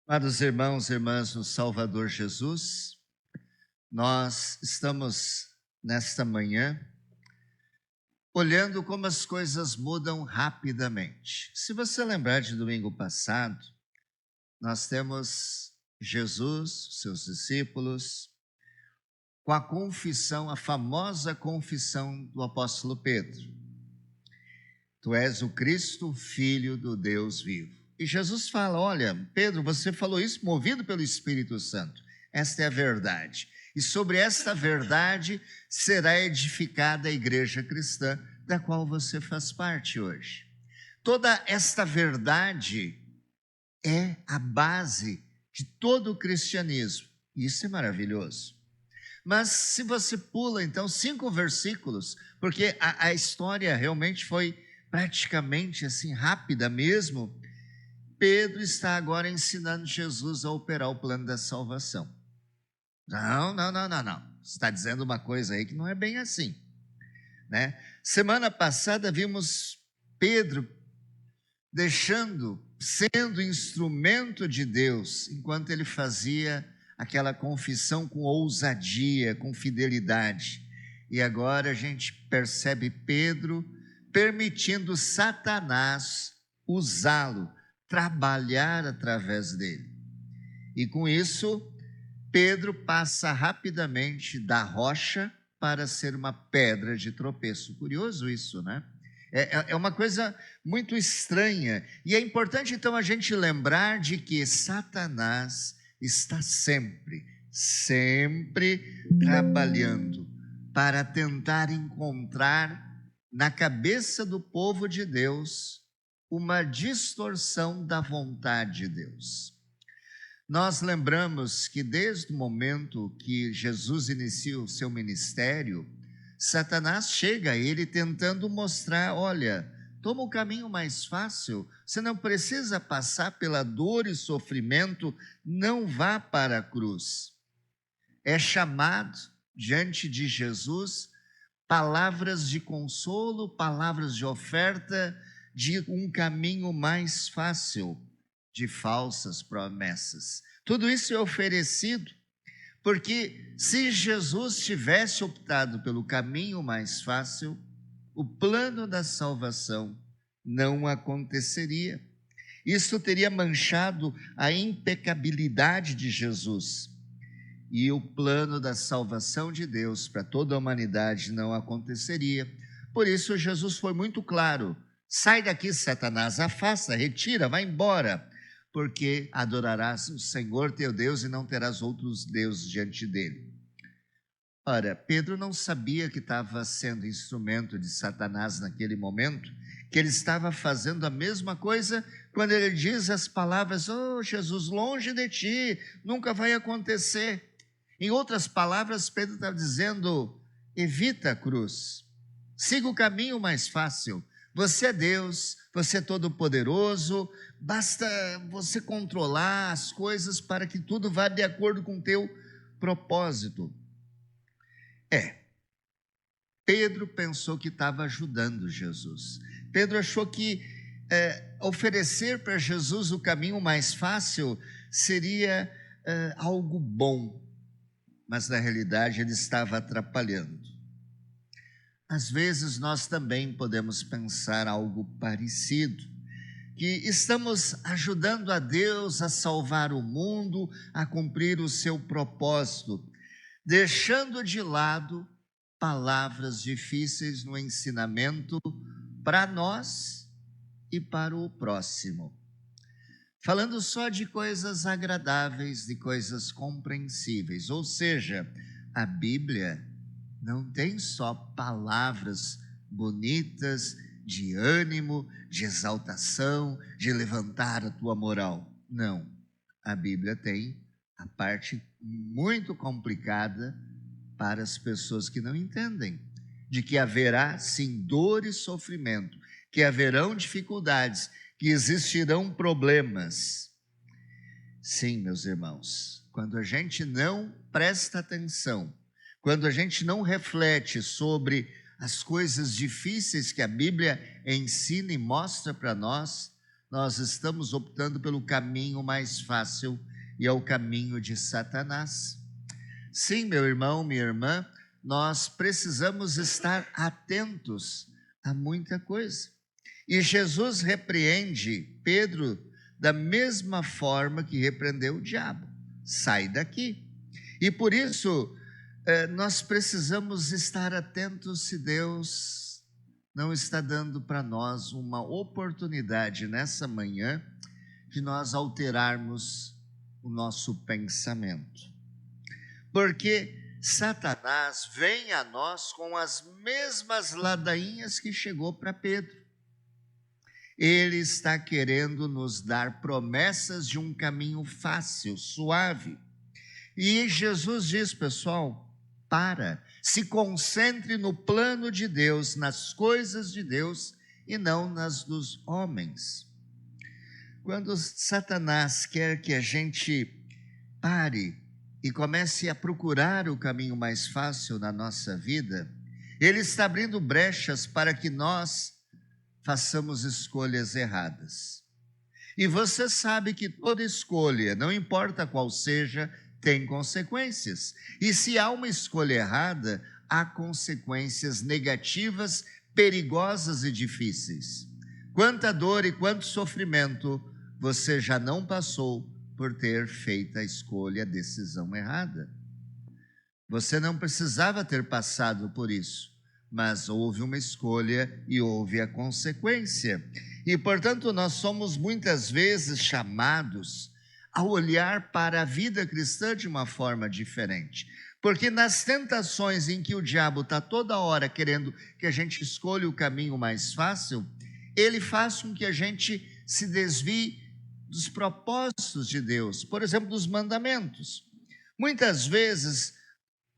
Amados irmãos e irmãs no Salvador Jesus, nós estamos nesta manhã olhando como as coisas mudam rapidamente. Se você lembrar de domingo passado, nós temos Jesus, seus discípulos, com a confissão, a famosa confissão do apóstolo Pedro. Tu és o Cristo, Filho do Deus vivo. E Jesus fala, olha, Pedro, você falou isso movido pelo Espírito Santo. Esta é a verdade. E sobre esta verdade será edificada a igreja cristã, da qual você faz parte hoje. Toda esta verdade é a base de todo o cristianismo. Isso é maravilhoso. Mas se você pula, então, 5 versículos, porque a história realmente foi praticamente assim, rápida mesmo, Pedro está agora ensinando Jesus a operar o plano da salvação. Não. Você está dizendo uma coisa aí que não é bem assim, né? Semana passada vimos Pedro sendo instrumento de Deus, enquanto ele fazia aquela confissão com ousadia, com fidelidade. E agora a gente percebe Pedro permitindo Satanás usá-lo, trabalhar através dele. E com isso, Pedro passa rapidamente da rocha para ser uma pedra de tropeço. Curioso isso, né? É uma coisa muito estranha. E é importante, então, a gente lembrar de que Satanás está sempre trabalhando para tentar encontrar na cabeça do povo de Deus uma distorção da vontade de Deus. Nós lembramos que desde o momento que Jesus inicia o seu ministério, Satanás chega a ele tentando mostrar, olha, toma o caminho mais fácil, você não precisa passar pela dor e sofrimento, não vá para a cruz. É chamado diante de Jesus palavras de consolo, palavras de oferta, de um caminho mais fácil, de falsas promessas. Tudo isso é oferecido, porque se Jesus tivesse optado pelo caminho mais fácil, o plano da salvação não aconteceria. Isso teria manchado a impecabilidade de Jesus. E o plano da salvação de Deus para toda a humanidade não aconteceria. Por isso Jesus foi muito claro: sai daqui, Satanás, afasta, retira, vai embora, porque adorarás o Senhor teu Deus e não terás outros deuses diante dele. Ora, Pedro não sabia que estava sendo instrumento de Satanás naquele momento, que ele estava fazendo a mesma coisa quando ele diz as palavras, oh Jesus, longe de ti, nunca vai acontecer. Em outras palavras, Pedro está dizendo, evita a cruz, siga o caminho mais fácil. Você é Deus, você é todo-poderoso, basta você controlar as coisas para que tudo vá de acordo com o teu propósito. Pedro pensou que estava ajudando Jesus. Pedro achou que oferecer para Jesus o caminho mais fácil seria algo bom, mas na realidade ele estava atrapalhando. Às vezes nós também podemos pensar algo parecido, que estamos ajudando a Deus a salvar o mundo, a cumprir o seu propósito, deixando de lado palavras difíceis no ensinamento para nós e para o próximo. Falando só de coisas agradáveis, de coisas compreensíveis, ou seja, a Bíblia não tem só palavras bonitas de ânimo, de exaltação, de levantar a tua moral. Não, a Bíblia tem a parte muito complicada para as pessoas que não entendem, de que haverá sim dor e sofrimento, que haverão dificuldades, que existirão problemas. Sim, meus irmãos, quando a gente não presta atenção, quando a gente não reflete sobre as coisas difíceis que a Bíblia ensina e mostra para nós, nós estamos optando pelo caminho mais fácil e é o caminho de Satanás. Sim, meu irmão, minha irmã, nós precisamos estar atentos a muita coisa. E Jesus repreende Pedro da mesma forma que repreendeu o diabo. Sai daqui. E por isso, nós precisamos estar atentos se Deus não está dando para nós uma oportunidade nessa manhã de nós alterarmos o nosso pensamento. Porque Satanás vem a nós com as mesmas ladainhas que chegou para Pedro. Ele está querendo nos dar promessas de um caminho fácil, suave. E Jesus diz, pessoal, se concentre no plano de Deus, nas coisas de Deus e não nas dos homens. Quando Satanás quer que a gente pare e comece a procurar o caminho mais fácil na nossa vida, ele está abrindo brechas para que nós façamos escolhas erradas. E você sabe que toda escolha, não importa qual seja, tem consequências. E se há uma escolha errada, há consequências negativas, perigosas e difíceis. Quanta dor e quanto sofrimento você já não passou por ter feito a escolha, a decisão errada. Você não precisava ter passado por isso, mas houve uma escolha e houve a consequência. E, portanto, nós somos muitas vezes chamados a olhar para a vida cristã de uma forma diferente. Porque nas tentações em que o diabo está toda hora querendo que a gente escolha o caminho mais fácil, ele faz com que a gente se desvie dos propósitos de Deus, por exemplo, dos mandamentos. Muitas vezes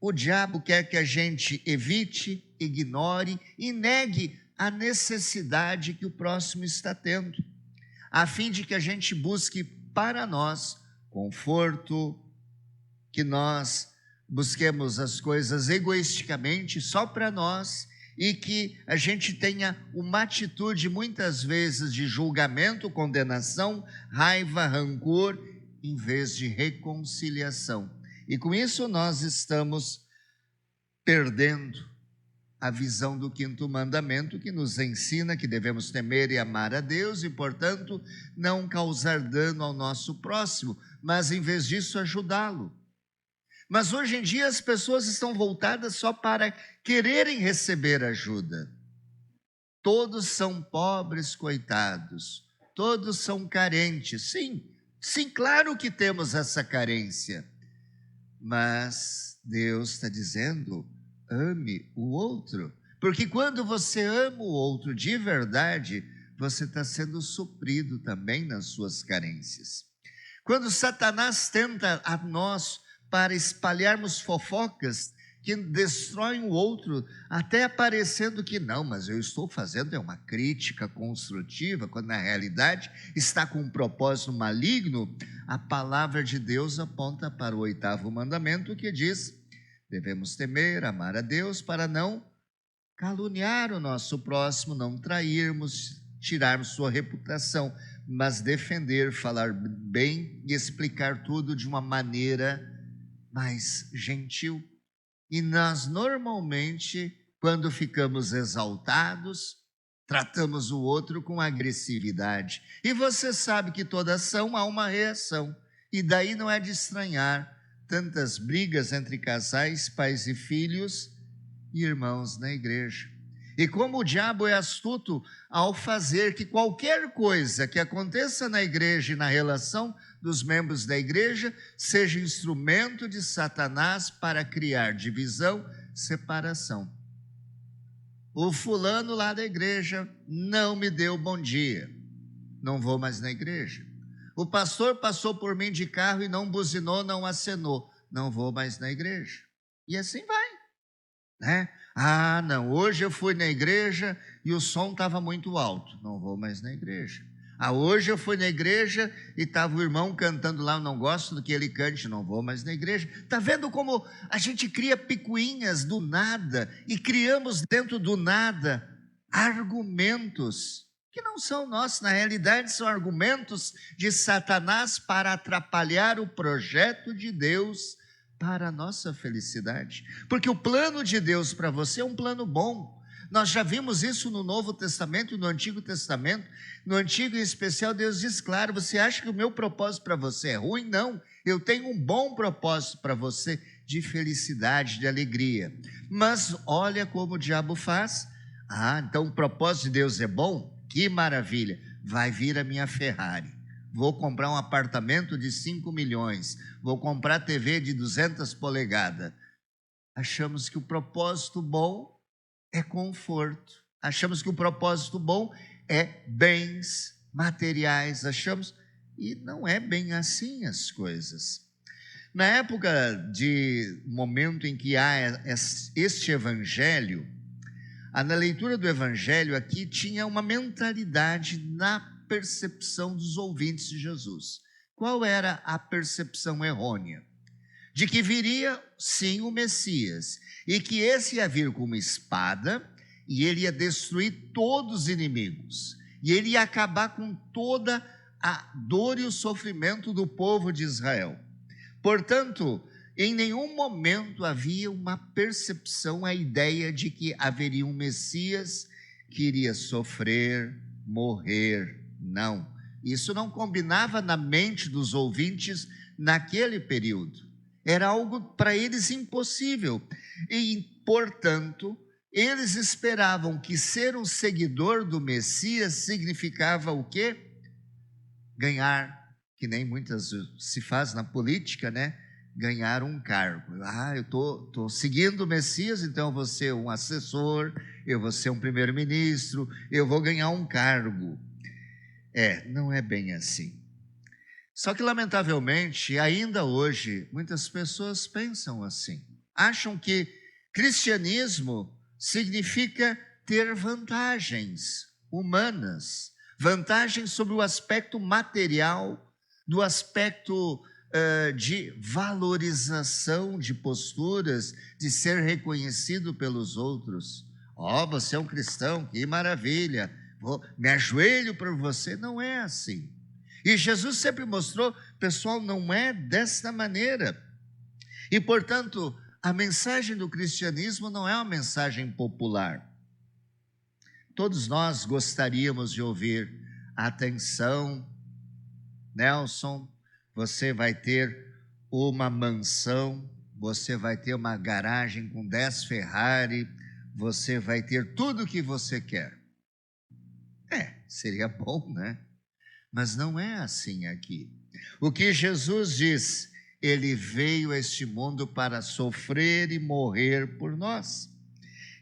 o diabo quer que a gente evite, ignore e negue a necessidade que o próximo está tendo, a fim de que a gente busque para nós conforto, que nós busquemos as coisas egoisticamente só para nós e que a gente tenha uma atitude muitas vezes de julgamento, condenação, raiva, rancor, em vez de reconciliação. E com isso nós estamos perdendo a visão do quinto mandamento, que nos ensina que devemos temer e amar a Deus e, portanto, não causar dano ao nosso próximo, mas em vez disso ajudá-lo. Mas hoje em dia as pessoas estão voltadas só para quererem receber ajuda. Todos são pobres, coitados. Todos são carentes. Sim, claro que temos essa carência. Mas Deus está dizendo, ame o outro. Porque quando você ama o outro de verdade, você está sendo suprido também nas suas carências. Quando Satanás tenta a nós para espalharmos fofocas que destroem o outro, até parecendo que não, mas eu estou fazendo uma crítica construtiva, quando na realidade está com um propósito maligno, a palavra de Deus aponta para o 8º mandamento, que diz, devemos temer, amar a Deus, para não caluniar o nosso próximo, não trairmos, tirarmos sua reputação, mas defender, falar bem e explicar tudo de uma maneira mais gentil. E nós normalmente, quando ficamos exaltados, tratamos o outro com agressividade. E você sabe que toda ação há uma reação. E daí não é de estranhar tantas brigas entre casais, pais e filhos e irmãos na igreja. E como o diabo é astuto ao fazer que qualquer coisa que aconteça na igreja e na relação dos membros da igreja seja instrumento de Satanás para criar divisão, separação. O fulano lá da igreja não me deu bom dia, não vou mais na igreja. O pastor passou por mim de carro e não buzinou, não acenou, não vou mais na igreja. E assim vai, né? Ah, não, hoje eu fui na igreja e o som estava muito alto, não vou mais na igreja. Ah, hoje eu fui na igreja e estava o irmão cantando lá, eu não gosto do que ele cante, não vou mais na igreja. Está vendo como a gente cria picuinhas do nada e criamos dentro do nada argumentos que não são nossos, na realidade são argumentos de Satanás para atrapalhar o projeto de Deus para a nossa felicidade. Porque o plano de Deus para você é um plano bom. Nós já vimos isso no Novo Testamento e no Antigo Testamento. No Antigo em especial, Deus diz claro: você acha que o meu propósito para você é ruim? Não, eu tenho um bom propósito para você, de felicidade, de alegria. Mas olha como o diabo faz. Então o propósito de Deus é bom? Que maravilha, vai vir a minha Ferrari. Vou comprar um apartamento de 5 milhões, vou comprar TV de 200 polegadas. Achamos que o propósito bom é conforto. Achamos que o propósito bom é bens materiais. E não é bem assim as coisas. Na época de momento em que há este evangelho, na leitura do evangelho aqui tinha uma mentalidade na percepção dos ouvintes de Jesus. Qual era a percepção errônea? De que viria sim o Messias, e que esse ia vir com uma espada, e ele ia destruir todos os inimigos, e ele ia acabar com toda a dor e o sofrimento do povo de Israel. Portanto, em nenhum momento havia uma percepção, a ideia de que haveria um Messias que iria sofrer, morrer. Não, isso não combinava na mente dos ouvintes naquele período. Era algo para eles impossível. E, portanto, eles esperavam que ser um seguidor do Messias significava o quê? Ganhar, que nem muitas se faz na política, né? Ganhar um cargo. Eu estou seguindo o Messias, então eu vou ser um assessor, eu vou ser um primeiro-ministro, eu vou ganhar um cargo. Não é bem assim. Só que, lamentavelmente, ainda hoje, muitas pessoas pensam assim. Acham que cristianismo significa ter vantagens humanas, vantagens sobre o aspecto material, do aspecto de valorização de posturas, de ser reconhecido pelos outros. Você é um cristão, que maravilha, me ajoelho por você. Não é assim. E Jesus sempre mostrou, pessoal, não é desta maneira. E, portanto, a mensagem do cristianismo não é uma mensagem popular. Todos nós gostaríamos de ouvir: atenção, Nelson, você vai ter uma mansão, você vai ter uma garagem com 10 Ferrari, você vai ter tudo o que você quer. Seria bom, né? Mas não é assim aqui. O que Jesus diz: ele veio a este mundo para sofrer e morrer por nós.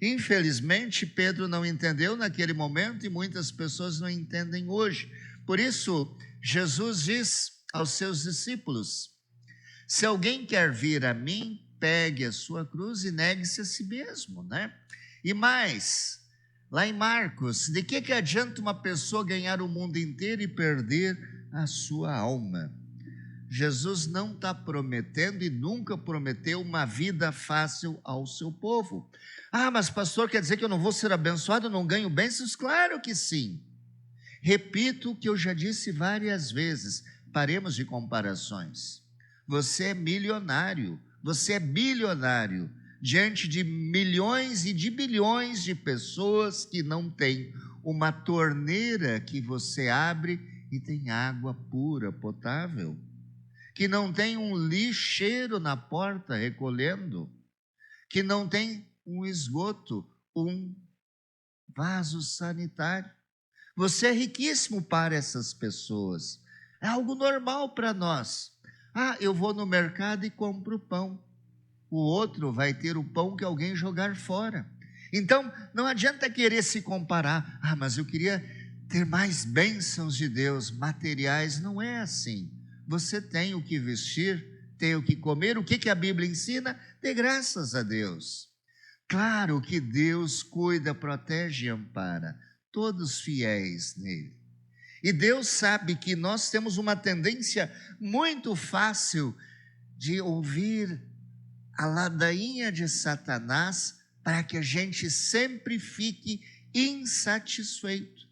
Infelizmente, Pedro não entendeu naquele momento e muitas pessoas não entendem hoje. Por isso, Jesus diz aos seus discípulos: se alguém quer vir a mim, pegue a sua cruz e negue-se a si mesmo, né? E mais, lá em Marcos, de que adianta uma pessoa ganhar o mundo inteiro e perder a sua alma? Jesus não está prometendo e nunca prometeu uma vida fácil ao seu povo. Mas pastor, quer dizer que eu não vou ser abençoado, eu não ganho bênçãos? Claro que sim. Repito o que eu já disse várias vezes, paremos de comparações. Você é milionário, você é bilionário, diante de milhões e de bilhões de pessoas que não têm uma torneira que você abre e tem água pura, potável, que não tem um lixeiro na porta recolhendo, que não tem um esgoto, um vaso sanitário. Você é riquíssimo para essas pessoas, é algo normal para nós. Eu vou no mercado e compro pão. O outro vai ter o pão que alguém jogar fora. Então, não adianta querer se comparar. Mas eu queria ter mais bênçãos de Deus, materiais. Não é assim. Você tem o que vestir, tem o que comer. O que a Bíblia ensina? Dê graças a Deus. Claro que Deus cuida, protege e ampara todos fiéis nele. E Deus sabe que nós temos uma tendência muito fácil de ouvir a ladainha de Satanás para que a gente sempre fique insatisfeito.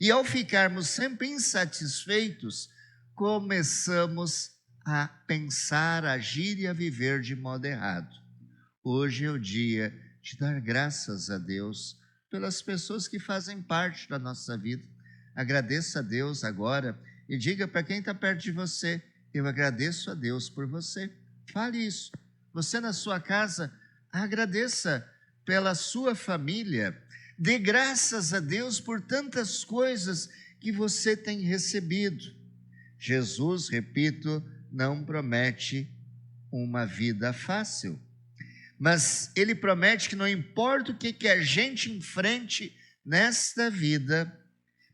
E ao ficarmos sempre insatisfeitos, começamos a pensar, a agir e a viver de modo errado. Hoje é o dia de dar graças a Deus pelas pessoas que fazem parte da nossa vida. Agradeça a Deus agora e diga para quem está perto de você: eu agradeço a Deus por você. Fale isso. Você na sua casa, agradeça pela sua família. Dê graças a Deus por tantas coisas que você tem recebido. Jesus, repito, não promete uma vida fácil, mas Ele promete que não importa o que a gente enfrente nesta vida,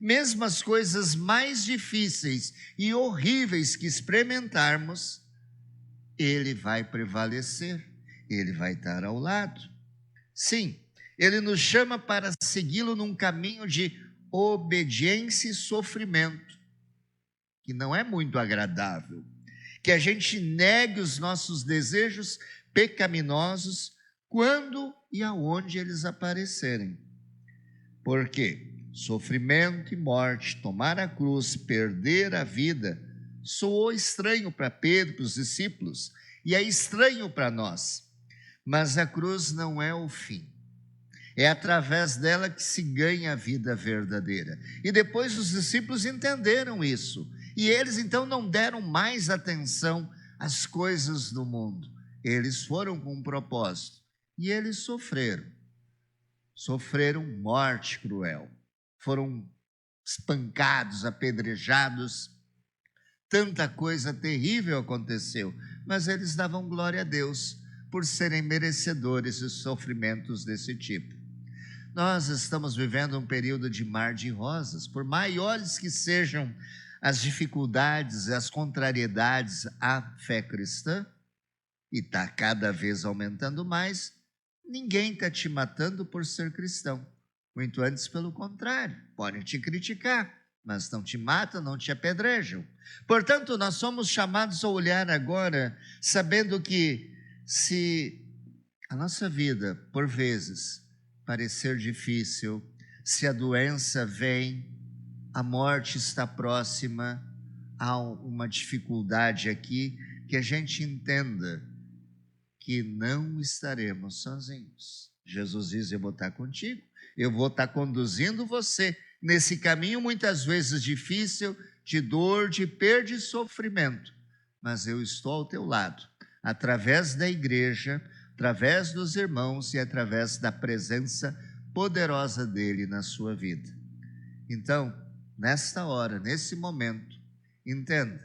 mesmo as coisas mais difíceis e horríveis que experimentarmos, Ele vai prevalecer, Ele vai estar ao lado. Sim, Ele nos chama para segui-lo num caminho de obediência e sofrimento, que não é muito agradável, que a gente negue os nossos desejos pecaminosos quando e aonde eles aparecerem. Porque sofrimento e morte, tomar a cruz, perder a vida, soou estranho para Pedro, para os discípulos, e é estranho para nós. Mas a cruz não é o fim. É através dela que se ganha a vida verdadeira. E depois os discípulos entenderam isso. E eles então não deram mais atenção às coisas do mundo. Eles foram com um propósito. E eles sofreram. Sofreram morte cruel. Foram espancados, apedrejados. Tanta coisa terrível aconteceu. Mas eles davam glória a Deus por serem merecedores de sofrimentos desse tipo. Nós estamos vivendo um período de mar de rosas. Por maiores que sejam as dificuldades, as contrariedades à fé cristã, e está cada vez aumentando mais, ninguém está te matando por ser cristão. Muito antes, pelo contrário, podem te criticar, mas não te matam, não te apedrejam. Portanto, nós somos chamados a olhar agora, sabendo que se a nossa vida, por vezes, parecer difícil, se a doença vem, a morte está próxima, há uma dificuldade aqui, que a gente entenda que não estaremos sozinhos. Jesus diz: eu vou estar contigo, eu vou estar conduzindo você nesse caminho muitas vezes difícil, de dor, de perda e sofrimento, mas eu estou ao teu lado, através da igreja, através dos irmãos e através da presença poderosa dele na sua vida. Então, nesta hora, nesse momento, entenda,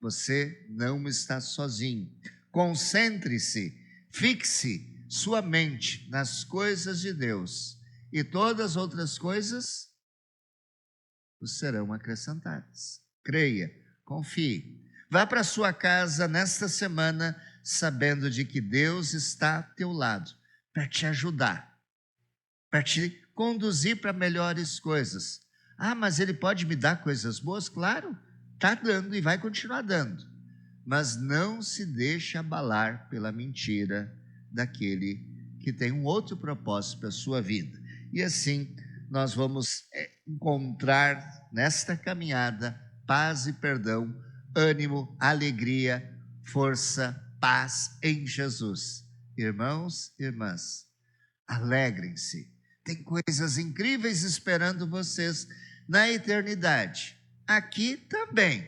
você não está sozinho. Concentre-se, fixe sua mente nas coisas de Deus e todas as outras coisas vos serão acrescentadas. Creia, confie. Vá para sua casa nesta semana sabendo de que Deus está ao teu lado para te ajudar, para te conduzir para melhores coisas. Ah, mas Ele pode me dar coisas boas? Claro, está dando e vai continuar dando. Mas não se deixe abalar pela mentira daquele que tem um outro propósito para a sua vida. E assim nós vamos encontrar nesta caminhada paz e perdão, ânimo, alegria, força, paz em Jesus. Irmãos e irmãs, alegrem-se. Tem coisas incríveis esperando vocês na eternidade. Aqui também,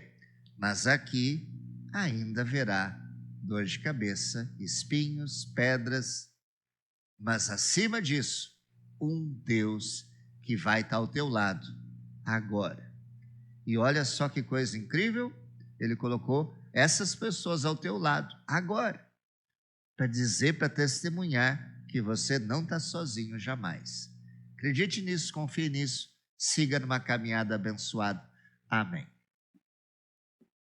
mas aqui ainda haverá dor de cabeça, espinhos, pedras, mas acima disso, um Deus que vai estar ao teu lado agora. E olha só que coisa incrível, Ele colocou essas pessoas ao teu lado agora, para dizer, para testemunhar que você não está sozinho jamais. Acredite nisso, confie nisso, siga numa caminhada abençoada. Amém.